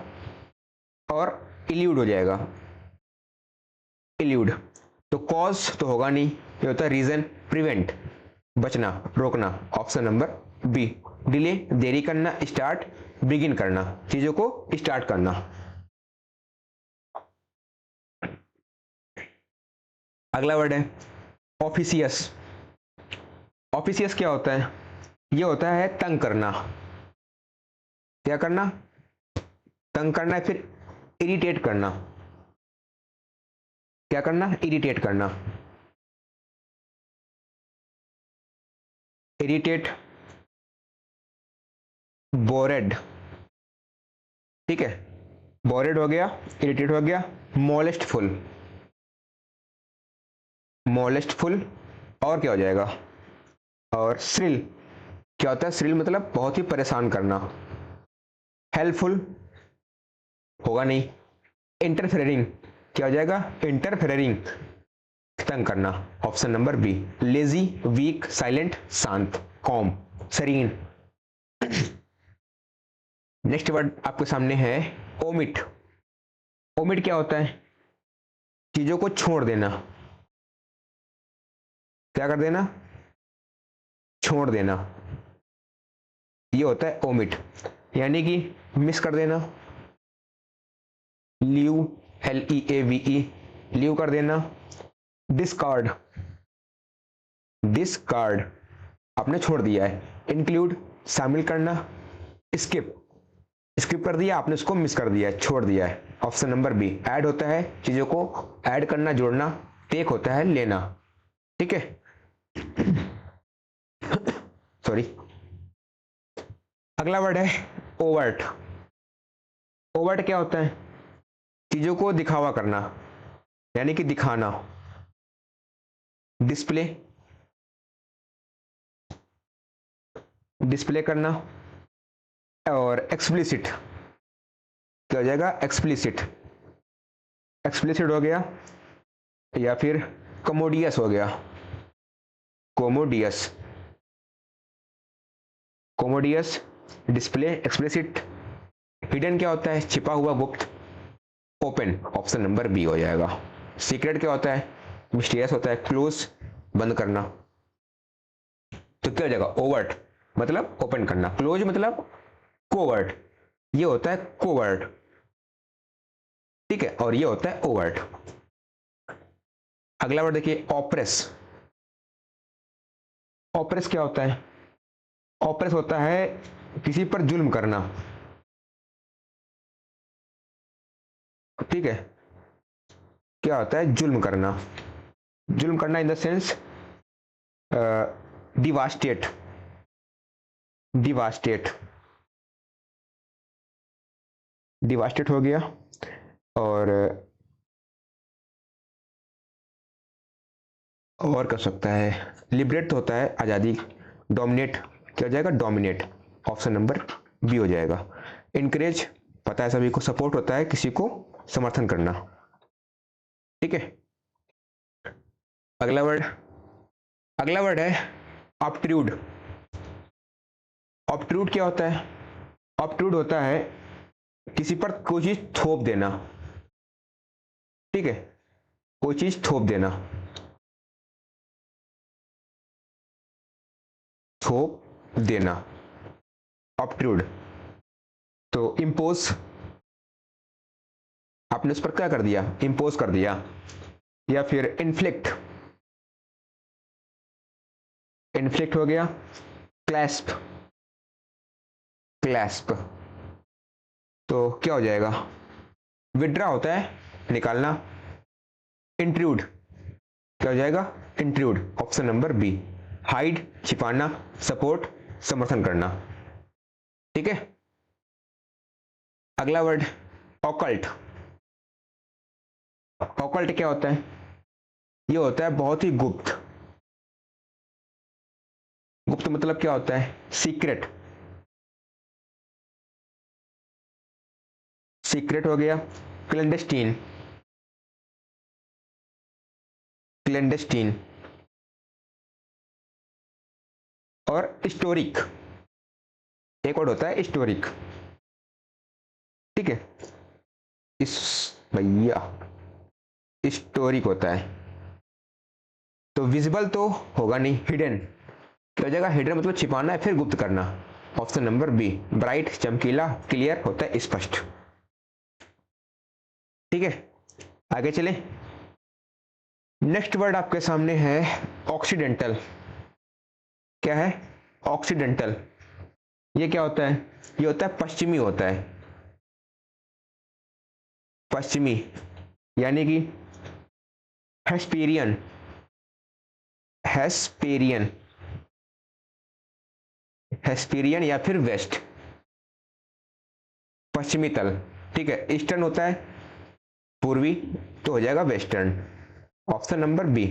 और इल्यूड हो जाएगा, इल्यूड। तो कॉज तो होगा नहीं, ये होता है रीजन। प्रिवेंट, बचना, रोकना, ऑप्शन नंबर बी। डिले, देरी करना। स्टार्ट, बिगिन करना, चीजों को स्टार्ट करना। अगला वर्ड है ऑफिसियस। ऑफिसियस क्या होता है, ये होता है तंग करना। क्या करना, तंग करना है। फिर इरिटेट करना, क्या करना, इरिटेट करना, इरिटेट। बोरेड, ठीक है, बोरेड हो गया, इरिटेट हो गया। मोलेस्टफुल, मोलेस्टफुल। और क्या हो जाएगा, और श्रिल, क्या होता है, श्रिल मतलब बहुत ही परेशान करना। हेल्पफुल होगा नहीं। इंटरफेयरिंग, क्या हो जाएगा, इंटरफेयरिंग, तंग करना, option number B. Lazy, weak, silent, शांत, कॉम, serene। नेक्स्ट वर्ड आपके सामने है ओमिट। ओमिट क्या होता है, चीजों को छोड़ देना। क्या कर देना, छोड़ देना, ये होता है ओमिट। यानी कि मिस कर देना। लीव, LEAVE, लीव कर देना। डिस्कार्ड, डिस्कार्ड, आपने छोड़ दिया है। इंक्लूड, शामिल करना। स्किप, स्किप कर दिया आपने, उसको मिस कर दिया है, छोड़ दिया है, ऑप्शन नंबर बी। ऐड होता है चीजों को ऐड करना, जोड़ना। टेक होता है लेना, ठीक है। सॉरी। अगला वर्ड है ओवर्ट। ओवर्ट क्या होता है, चीजों को दिखावा करना, यानी कि दिखाना। डिस्प्ले, डिस्प्ले करना। और एक्सप्लिसिट, क्या हो जाएगा, एक्सप्लिसिट, एक्सप्लिसिट हो गया। या फिर कमोडियस हो गया, commodious, commodious. Display, explicit. Hidden क्या होता है, छिपा हुआ, गुप्त। ओपन, ऑप्शन नंबर बी हो जाएगा। सीक्रेट क्या होता है, मिस्टीरियस होता है। क्लोज, बंद करना। तो क्या हो जाएगा, ओवर्ट मतलब ओपन करना, क्लोज मतलब कोवर्ट, ये होता है कोवर्ट, ठीक है। और ये होता है ओवर्ट। अगला वर्ड देखिए ऑप्रेस। ऑप्रेस क्या होता है, ऑप्रेस होता है किसी पर जुल्म करना, ठीक है। क्या होता है, जुल्म करना, जुल्म करना इन द सेंस डिवास्टेट, डिवास्टेट, डिवास्टेट हो गया। और कर सकता है, लिबरेट होता है आज़ादी। डोमिनेट, क्या हो जाएगा, डोमिनेट, ऑप्शन नंबर बी हो जाएगा। इनकरेज, पता है सभी को, सपोर्ट होता है किसी को समर्थन करना, ठीक है। अगला वर्ड, अगला वर्ड है ऑब्ट्रूड। ऑब्ट्रूड क्या होता है, ऑब्ट्रूड होता है किसी पर कोई चीज थोप देना, ठीक है, कोई चीज थोप देना, थोप देना, ऑब्ट्रूड। तो इम्पोज, आपने उस पर क्या कर दिया, इम्पोज कर दिया। या फिर इन्फ्लिक्ट, इन्फ्लिक्ट हो गया। क्लैस्प, क्लैस्प, तो क्या हो जाएगा, विड्रा होता है निकालना। इंट्रूड, क्या हो जाएगा, intrude, option number B. Hide, छिपाना। सपोर्ट, समर्थन करना, ठीक है। अगला वर्ड ऑकल्ट। ऑकल्ट क्या होता है, ये होता है बहुत ही गुप्त। गुप्त मतलब क्या होता है, सीक्रेट, सीक्रेट हो गया। क्लैंडस्टीन, क्लेंडेस्टीन और स्टोरिक, एक वर्ड होता है स्टोरिक, ठीक है, इस भैया स्टोरिक होता है। तो विजिबल तो होगा नहीं, हिडन क्या हो जाएगा, हिडन मतलब छिपाना है फिर गुप्त करना, ऑप्शन नंबर बी। ब्राइट चमकीला, क्लियर होता है स्पष्ट, ठीक है। आगे चले, नेक्स्ट वर्ड आपके सामने है ऑक्सीडेंटल। क्या है, ऑक्सीडेंटल, ये क्या होता है, ये होता है पश्चिमी होता है, पश्चिमी, यानी कि हेस्पेरियन, हेस्पेरियन, हेस्पेरियन या फिर वेस्ट, पश्चिमी तल, ठीक है। ईस्टर्न होता है पूर्वी, तो हो जाएगा western, option number B.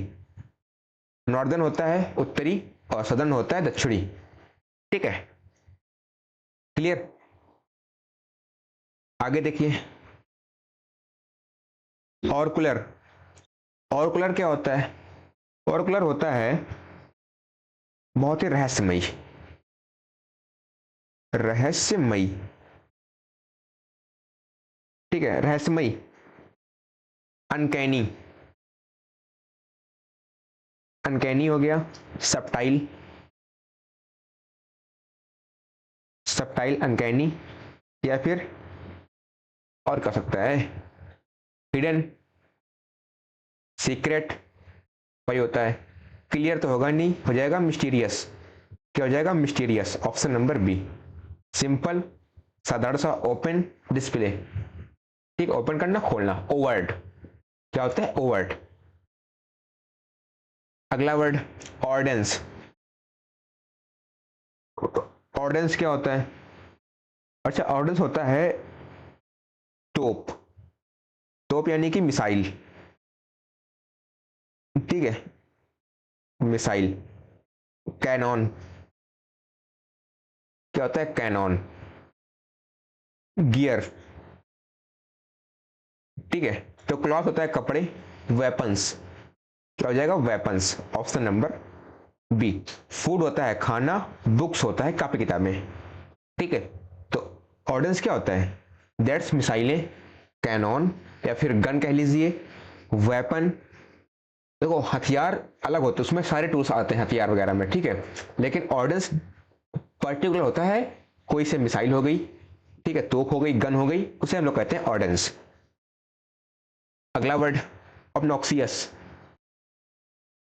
Northern होता है उत्तरी और सदर्न होता है दक्षिणी, ठीक है, क्लियर। आगे देखिए, ऑर्कुलर, ऑर्कुलर क्या होता है, ऑर्कुलर होता है बहुत ही रहस्यमयी, रहस्यमयी, ठीक है, रहस्यमयी, अनकैनी, अनकैनी हो गया, सबटाइल, सबटाइल अनकैनी, या फिर और कर सकता है हिडन, सीक्रेट, वही होता है। क्लियर तो होगा नहीं, हो जाएगा मिस्टीरियस, क्या हो जाएगा mysterious, option number B. Simple, साधारण सा, ओपन, डिस्प्ले, ठीक, ओपन करना खोलना, ओवर्ट, क्या होता है ओवर्ट। अगला वर्ड ऑर्डेंस, ऑर्डेंस क्या होता है, अच्छा ऑर्डेंस होता है तोप, तोप यानी कि मिसाइल, ठीक है, मिसाइल। कैनॉन, क्या होता है कैनॉन। गियर, ठीक है। तो क्लॉथ होता है कपड़े, वेपन्स, क्या हो जाएगा weapons, option number B. Food होता है खाना, बुक्स होता है कापी किताबें, ठीक है। तो ऑर्डेंस क्या होता है, दैट्स मिसाइलें, कैनॉन या फिर गन कह लीजिए, वेपन, देखो हथियार अलग होते हैं, उसमें सारे टूल्स आते हैं हथियार वगैरह में, ठीक है, लेकिन ऑर्डेंस पर्टिकुलर होता है, कोई से मिसाइल हो गई, ठीक है, तोप हो गई, गन हो गई, उसे हम लोग कहते हैं ऑर्डेंस। अगला वर्ड ऑब्नॉक्सियस,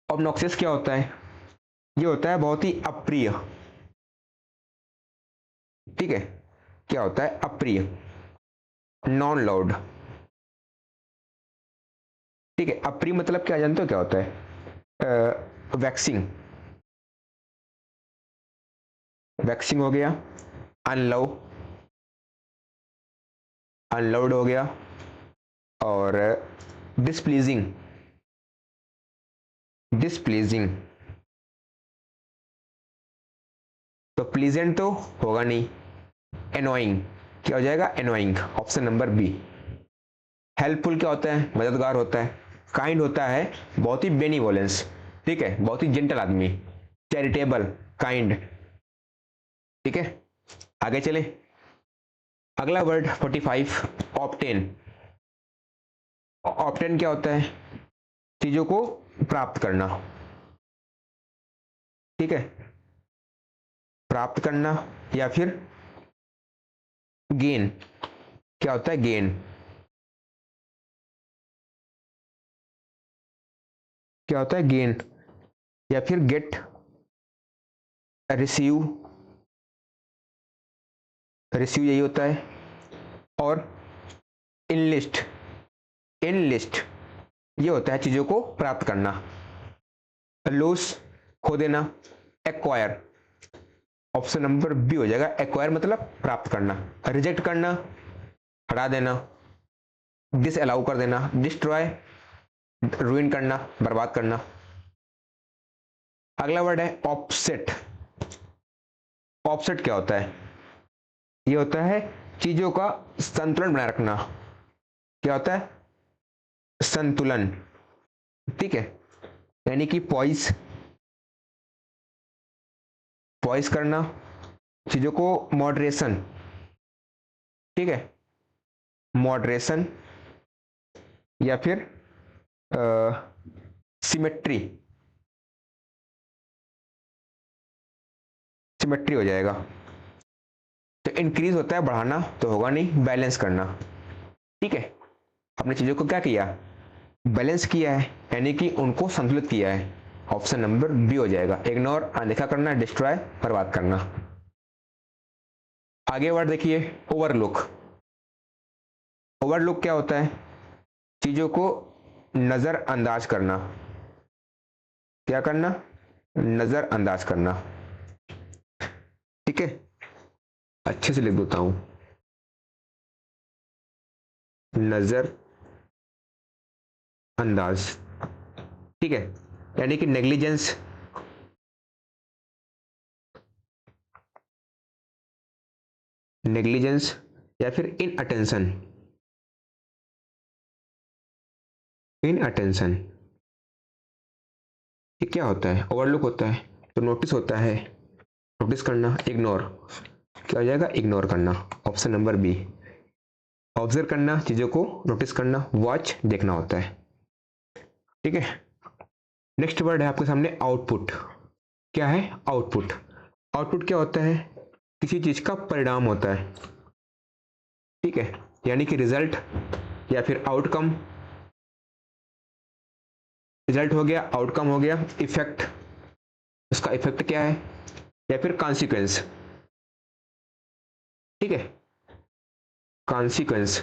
ऑब्नॉक्सियस क्या होता है, ये होता है बहुत ही अप्रिय, ठीक है, क्या होता है अप्रिय, नॉन लाउड, ठीक है। अप्रिय मतलब क्या जानते हो क्या होता है, वैक्सिंग, वैक्सिंग हो गया, अनलव, अनलाउड हो गया, और डिसप्लीजिंग, डिसप्लीजिंग, तो प्लीजेंट तो होगा नहीं, एनोइंग, क्या हो जाएगा annoying, option number B. Helpful क्या होता है, मददगार होता है। काइंड होता है बहुत ही बेनिवोलेंस, ठीक है, बहुत ही जेंटल आदमी। चैरिटेबल, काइंड, ठीक है। आगे चले, अगला वर्ड 45 ऑप्टेन, ऑप्टेन क्या होता है, चीजों को प्राप्त करना, ठीक है, प्राप्त करना, या फिर गेन, क्या होता है गेन, क्या होता है गेन, या फिर गेट, रिसीव, रिसीव यही होता है, और इनलिस्ट, इनलिस्ट ये होता है चीजों को प्राप्त करना। लूज, खो देना, एक्वायर, ऑप्शन नंबर बी हो जाएगा, एक्वायर मतलब प्राप्त करना। रिजेक्ट करना, हटा देना, डिस अलाउ कर देना, डिस्ट्रॉय रुइन करना, बर्बाद करना। अगला वर्ड है ऑफसेट, ऑफसेट क्या होता है, ये होता है चीजों का संतुलन बनाए रखना, क्या होता है संतुलन, ठीक है। यानी कि पॉइस पॉइस करना, चीजों को मॉडरेशन, ठीक है, मॉडरेशन या फिर सिमेट्री, सिमेट्री हो जाएगा। तो इंक्रीज होता है बढ़ाना, तो होगा नहीं बैलेंस करना, ठीक है। हमने चीजों को क्या किया, बैलेंस किया है, यानी कि उनको संतुलित किया है। ऑप्शन नंबर बी हो जाएगा। इग्नोर अनदेखा करना, डिस्ट्रॉय बर्बाद करना। आगे वर्ड देखिए, ओवरलुक। ओवरलुक क्या होता है, चीजों को नजरअंदाज करना। क्या करना, नजरअंदाज करना, ठीक है। अच्छे से लिख देता हूं, नजर अंदाज, ठीक है, यानी कि नेग्लिजेंस, नेग्लिजेंस या फिर इन अटेंशन, इन अटेंशन। ये क्या होता है, ओवरलुक होता है। तो नोटिस होता है, नोटिस करना, इग्नोर क्या हो जाएगा, इग्नोर करना, ऑप्शन नंबर बी। ऑब्जर्व करना, चीजों को नोटिस करना, वॉच देखना होता है, ठीक है। नेक्स्ट वर्ड है आपके सामने आउटपुट। क्या है, आउटपुट। आउटपुट क्या होता है, किसी चीज का परिणाम होता है, ठीक है, यानी कि रिजल्ट या फिर आउटकम। रिजल्ट हो गया, आउटकम हो गया, इफेक्ट, उसका इफेक्ट क्या है, या फिर कॉन्सिक्वेंस, ठीक है, कॉन्सिक्वेंस।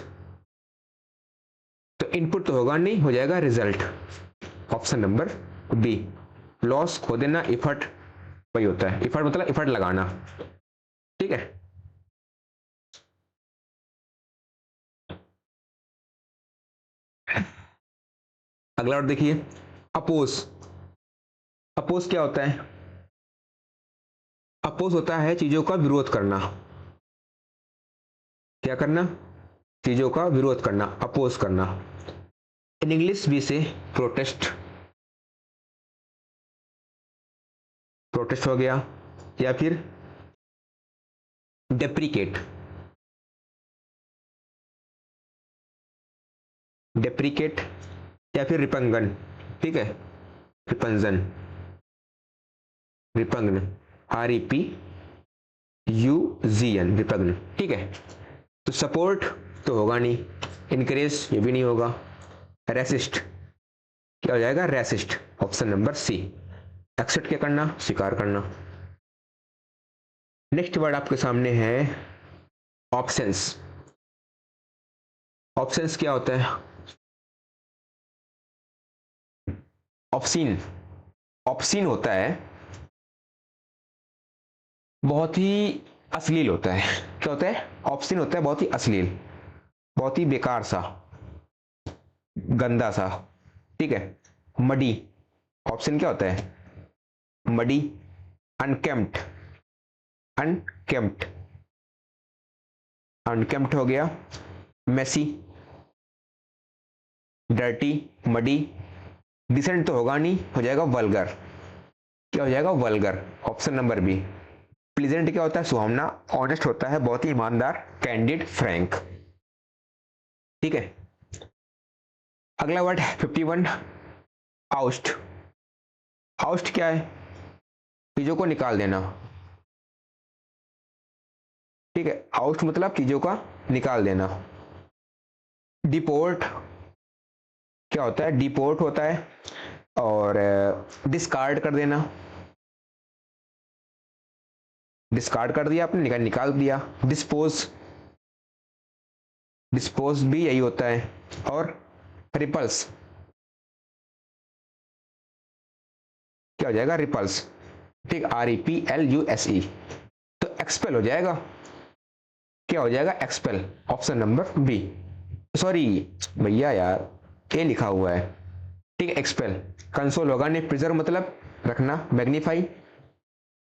तो इनपुट तो होगा नहीं, हो जाएगा result, option number B. Loss खो देना, इफर्ट वही होता है, इफर्ट मतलब इफर्ट लगाना, ठीक है। अगला वर्ड देखिए, अपोज। अपोज क्या होता है, अपोज होता है चीजों का विरोध करना। क्या करना, चीजों का विरोध करना, अपोज करना। इन इंग्लिश भी से प्रोटेस्ट, प्रोटेस्ट हो गया, या फिर डेप्रिकेट, डेप्रिकेट या फिर रिपंगन, ठीक है, रिपंजन, रिपंगन, REPUGN, रिपंगन, ठीक है। तो सपोर्ट तो होगा नहीं, इनकरेज ये भी नहीं होगा, रेसिस्ट क्या हो जाएगा, resist, option number C. Accept क्या करना, स्वीकार करना। नेक्स्ट वर्ड आपके सामने है ऑप्शंस। ऑप्शंस क्या होता है, ऑप्शन, ऑप्शन होता है बहुत ही अश्लील होता है। क्या होता है, ऑप्शन होता है बहुत ही अश्लील, बहुत ही बेकार सा, गंदा सा, ठीक है। मडी, ऑप्शन क्या होता है, मडी, अनकेम्प्ट, अनकेम्प्ट, अनकेम्प्ट हो गया, मेसी, डर्टी, मडी। डिसेंट तो होगा नहीं, हो जाएगा वल्गर, क्या हो जाएगा, vulgar, option number B. Pleasant क्या होता है, सुहावना, ऑनेस्ट होता है, बहुत ही ईमानदार, कैंडिड, फ्रैंक, ठीक है। अगला वर्ड 51, आउस्ट। आउस्ट क्या है, चीजों को निकाल देना, ठीक है, आउस्ट मतलब चीजों का निकाल देना। डिपोर्ट क्या होता है, डिपोर्ट होता है, और डिस्कार्ड कर देना, डिस्कार्ड कर दिया आपने, निकाल दिया। डिस्पोज, डिस्पोज भी यही होता है। और रिपल्स क्या हो जाएगा, रिपल्स, ठीक, REPLUSE। तो एक्सपेल हो जाएगा, क्या हो जाएगा, expel, option number B. Sorry भैया यार, ए लिखा हुआ है, ठीक है, एक्सपेल। कंसोल होगा नहीं, प्रिजर्व मतलब रखना, मैग्नीफाई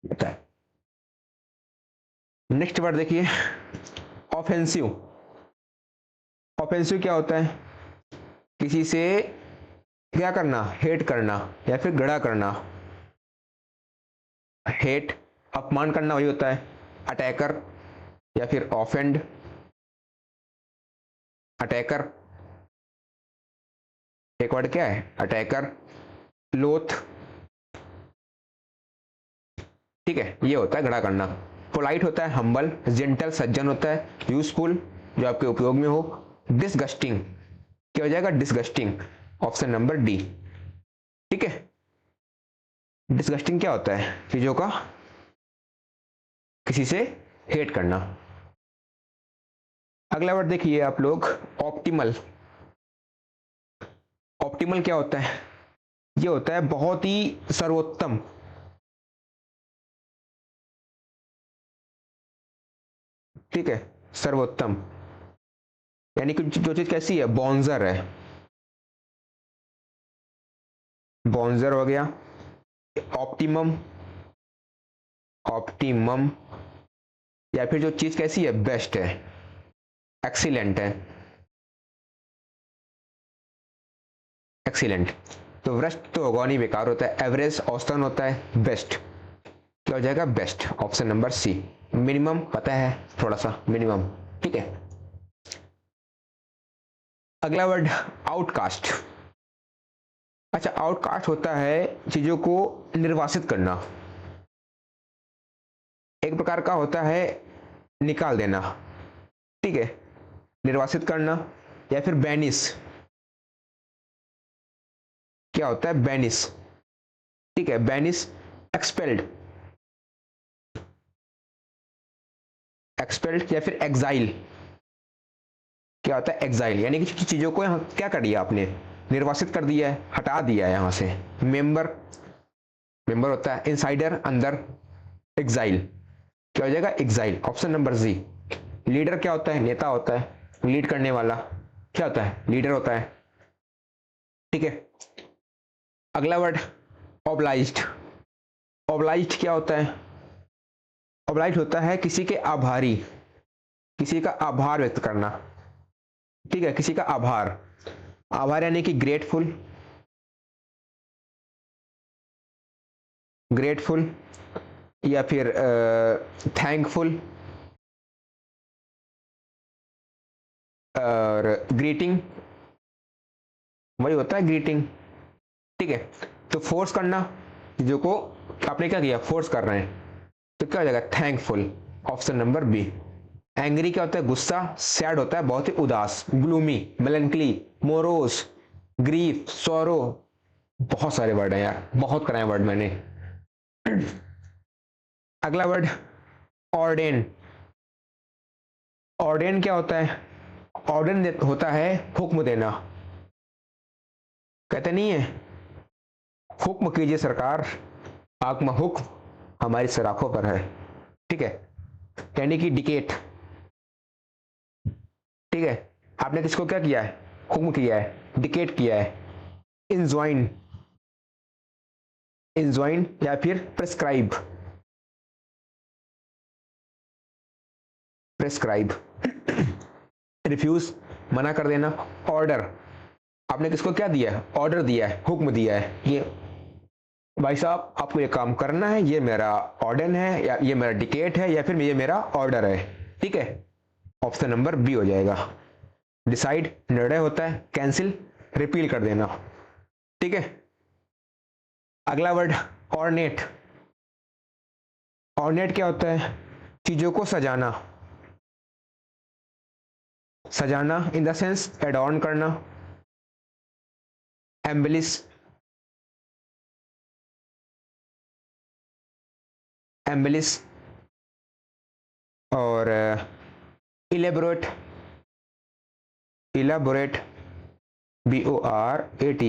होता है। नेक्स्ट वर्ड देखिए, ऑफेंसिव। ऑफेंसिव क्या होता है, किसी से क्या करना, हेट करना या फिर घृणा करना। हेट अपमान करना वही होता है, अटैकर या फिर ऑफेंड। अटैकर एक वर्ड क्या है, अटैकर। लोथ, ठीक है, ये होता है घृणा करना। पोलाइट होता है हम्बल, जेंटल सज्जन होता है, यूजफुल जो आपके उपयोग में हो, डिसगस्टिंग क्या हो जाएगा, डिसगस्टिंग, ऑप्शन नंबर डी। ठीक है, डिसगस्टिंग क्या होता है, चीजों का किसी से हेट करना। अगला वर्ड देखिए आप लोग, ऑप्टिमल। ऑप्टिमल क्या होता है, ये होता है बहुत ही सर्वोत्तम। ठीक है, सर्वोत्तम यानी कि जो चीज कैसी है, बॉन्जर है, बॉन्जर हो गया। ऑप्टिमम, ऑप्टिमम या फिर जो चीज कैसी है, बेस्ट है, एक्सीलेंट है, एक्सीलेंट। तो वृष्ट तो होगा नहीं, बेकार होता है, एवरेज औसतन होता है, बेस्ट क्या हो जाएगा, best, option number C. Minimum पता है थोड़ा सा, मिनिमम। ठीक है, अगला वर्ड आउटकास्ट। अच्छा, आउटकास्ट होता है चीजों को निर्वासित करना, एक प्रकार का होता है निकाल देना। ठीक है, निर्वासित करना या फिर बैनिस, क्या होता है, बैनिस। ठीक है, बैनिस, एक्सपेल्ड, एक्सपेल्ड या फिर एग्जाइल, क्या होता है, एग्जाइल यानी कि चीजों को यहाँ क्या कर दिया आपने, निर्वासित कर दिया है, हटा दिया है यहां से। मेंबर, मेंबर होता है इनसाइडर, अंदर, एग्जाइल क्या हो जाएगा, एग्जाइल, ऑप्शन नंबर जी। लीडर क्या होता है, नेता होता है, लीड करने वाला क्या होता है, लीडर होता है। ठीक है, अगला वर्ड ऑब्लाइज्ड। ऑब्लाइज्ड क्या होता है, ऑब्लाइज्ड होता है किसी के आभारी, किसी का आभार व्यक्त करना। ठीक है, किसी का आभार, आभार यानी कि ग्रेटफुल, ग्रेटफुल या फिर थैंकफुल और ग्रीटिंग वही होता है, ग्रीटिंग। ठीक है, तो फोर्स करना, चीजों को आपने क्या किया, फोर्स कर रहे हैं, तो क्या हो जाएगा, thankful, option number B. Angry क्या होता है, गुस्सा, सैड होता है बहुत ही उदास, ग्लूमी, मेलनकली, मोरोस, ग्रीफ, सोरो, बहुत सारे वर्ड हैं यार, बहुत कराए वर्ड मैंने। अगला वर्ड ऑर्डेन। ऑर्डेन क्या होता है, ऑर्डेन होता है हुक्म देना, कहते नहीं है, हुक्म कीजिए सरकार, आपका हुक्म हमारी सराखों पर है। ठीक है, यानी कि डिकेट। ठीक है, आपने किसको क्या किया है, हुक्म किया है, डिकेट किया है। इंजॉइन, इंजॉइन या फिर प्रेस्क्राइब, प्रेस्क्राइब, रिफ्यूज मना कर देना। ऑर्डर, आपने किसको क्या दिया है, ऑर्डर दिया है, हुक्म दिया है, ये भाई साहब आपको ये काम करना है, ये मेरा ऑर्डर है या ये मेरा डिकेट है या फिर ये मेरा ऑर्डर है। ठीक है, ऑप्शन नंबर बी हो जाएगा। डिसाइड निर्णय होता है, कैंसिल रिपील कर देना। ठीक है, अगला वर्ड ऑर्नेट। ऑर्नेट क्या होता है, चीजों को सजाना, सजाना इन द सेंस एडॉर्न करना। एम्बलिश, एम्बलिश और इलेबोरेट, इलेबोरेट, BORATE,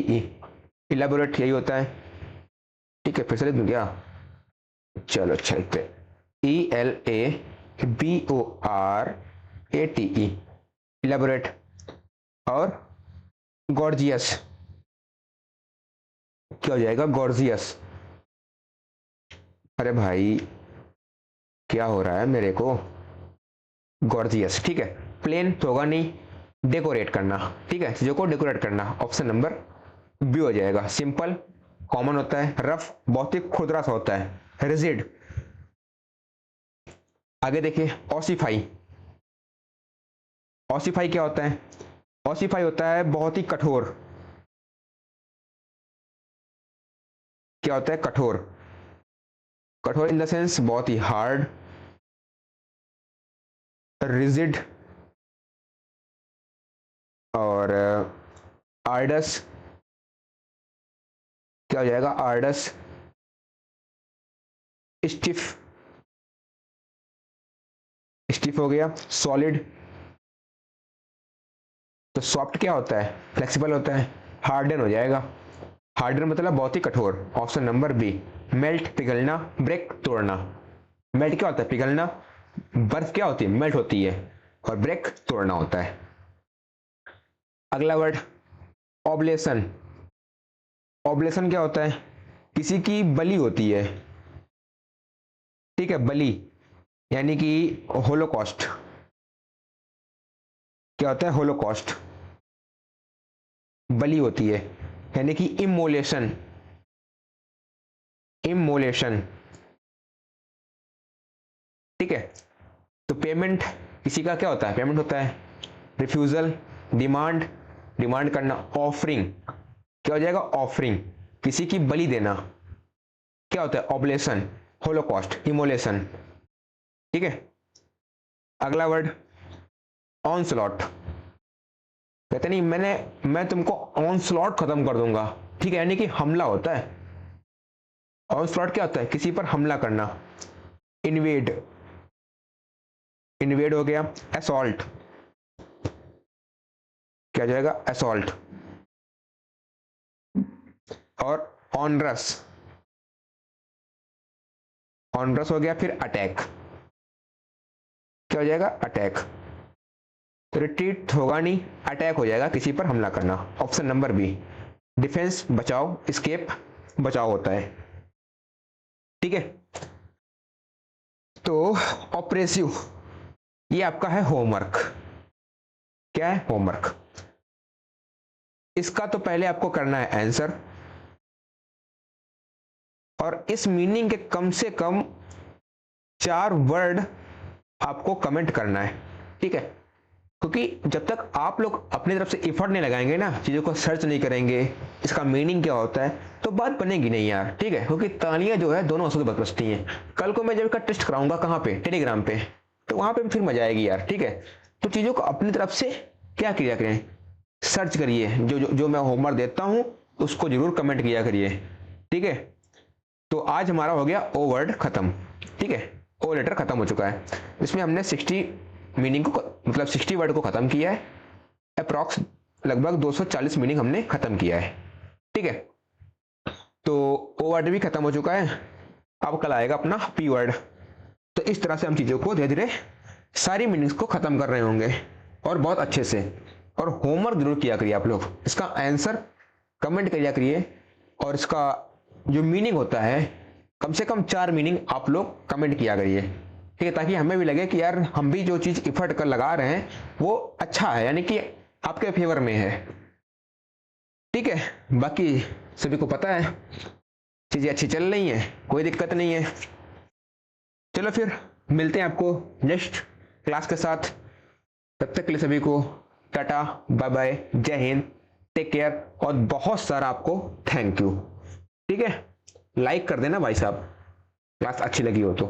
इलेबोरेट यही होता है। ठीक है, फिर से लिख दूं क्या, चलो अच्छा लिखते, ELABORATE, इलेबोरेट। और गॉर्जियस क्या हो जाएगा, गॉर्जियस। अरे भाई क्या हो रहा है मेरे को, गॉर्जियस। ठीक है, प्लेन तो होगा नहीं, डेकोरेट करना। ठीक है, चीजों को डेकोरेट करना, ऑप्शन नंबर बी हो जाएगा। सिंपल कॉमन होता है, रफ बहुत ही खुरदरा सा होता है, रिजिड। आगे देखिए ऑसिफाई। ऑसिफाई क्या होता है? ऑसिफाई होता है बहुत ही कठोर। क्या होता है? कठोर। कठोर इन द सेंस बहुत ही हार्ड, रिजिड और आर्डस। क्या हो जाएगा? आर्डस, स्टिफ, स्टिफ हो गया। सॉलिड, तो सॉफ्ट क्या होता है? फ्लेक्सिबल होता है। हार्डन हो जाएगा, हार्डन मतलब बहुत ही कठोर। Option number B. मेल्ट पिघलना, ब्रेक तोड़ना। मेल्ट क्या होता है? पिघलना। बर्फ क्या होती है? मेल्ट होती है। और ब्रेक तोड़ना होता है। अगला वर्ड ऑब्लेशन। ऑब्लेशन क्या होता है? किसी की बलि होती है, ठीक है, बलि यानी कि होलोकॉस्ट। क्या होता है? होलोकॉस्ट, बलि होती है, यानी कि इमोलेशन। इमोलेशन, ठीक है। तो पेमेंट किसी का क्या होता है? पेमेंट होता है। रिफ्यूजल, डिमांड, डिमांड करना। ऑफरिंग, क्या हो जाएगा? ऑफरिंग, किसी की बलि देना। क्या होता है? ऑब्लेशन, होलोकॉस्ट, इमोलेशन, ठीक है। अगला वर्ड ऑनस्लॉट। कहते नहीं मैं तुमको ऑनस्लॉट खत्म कर दूंगा, ठीक है, यानी कि हमला होता है। ऑनस्लॉट क्या होता है? किसी पर हमला करना। इन्वेड, इन्वेड हो गया। असॉल्ट, क्या जाएगा? असॉल्ट। और ऑनरस, ऑनरस हो गया। फिर अटैक, क्या हो जाएगा? अटैक। तो रिट्रीट होगा नहीं, अटैक हो जाएगा, किसी पर हमला करना। Option number B. डिफेंस बचाओ, एस्केप बचाओ होता है, ठीक है। तो ऑपरेसिव, ये आपका है होमवर्क। क्या है? होमवर्क। इसका तो पहले आपको करना है आंसर, और इस मीनिंग के कम से कम 4 वर्ड आपको कमेंट करना है, ठीक है। क्योंकि जब तक आप लोग अपनी तरफ से एफर्ट नहीं लगाएंगे ना, चीज़ों को सर्च नहीं करेंगे इसका मीनिंग क्या होता है, तो बात बनेगी नहीं यार, ठीक है। क्योंकि तालियां जो है दोनों हाथों से बजती हैं। कल को मैं जब इसका टेस्ट कराऊंगा कहाँ पे? टेलीग्राम पे, तो वहां पे फिर मजा आएगी यार, ठीक है। तो चीज़ों को अपनी तरफ से क्या किया करें? सर्च करिए, जो मैं होमवर्क देता हूँ उसको जरूर कमेंट किया करिए, ठीक है। तो आज हमारा हो गया ओ वर्ड खत्म, ठीक है। ओ लेटर खत्म हो चुका है। इसमें हमने 60 मीनिंग को, मतलब 60 वर्ड को खत्म किया है। अप्रॉक्स लगभग 240 मीनिंग हमने खत्म किया है, ठीक है। तो ओ वर्ड भी खत्म हो चुका है। अब कल आएगा अपना पी वर्ड। तो इस तरह से हम चीज़ों को धीरे धीरे सारी मीनिंग्स को खत्म कर रहे होंगे, और बहुत अच्छे से। और होमवर्क जरूर किया करिए आप लोग, इसका आंसर कमेंट किया करिए, और इसका जो मीनिंग होता है कम से कम 4 मीनिंग आप लोग कमेंट किया करिए, ठीक है, ताकि हमें भी लगे कि यार हम भी जो चीज़ इफर्ट कर लगा रहे हैं वो अच्छा है, यानी कि आपके फेवर में है, ठीक है। बाकी सभी को पता है चीज़ें अच्छी चल रही हैं, कोई दिक्कत नहीं है। चलो फिर मिलते हैं आपको नेक्स्ट क्लास के साथ। तब तक के लिए सभी को टाटा, बाय बाय, जय हिंद, टेक केयर, और बहुत सारा आपको थैंक यू, ठीक है। लाइक कर देना भाई साहब, क्लास अच्छी लगी हो तो।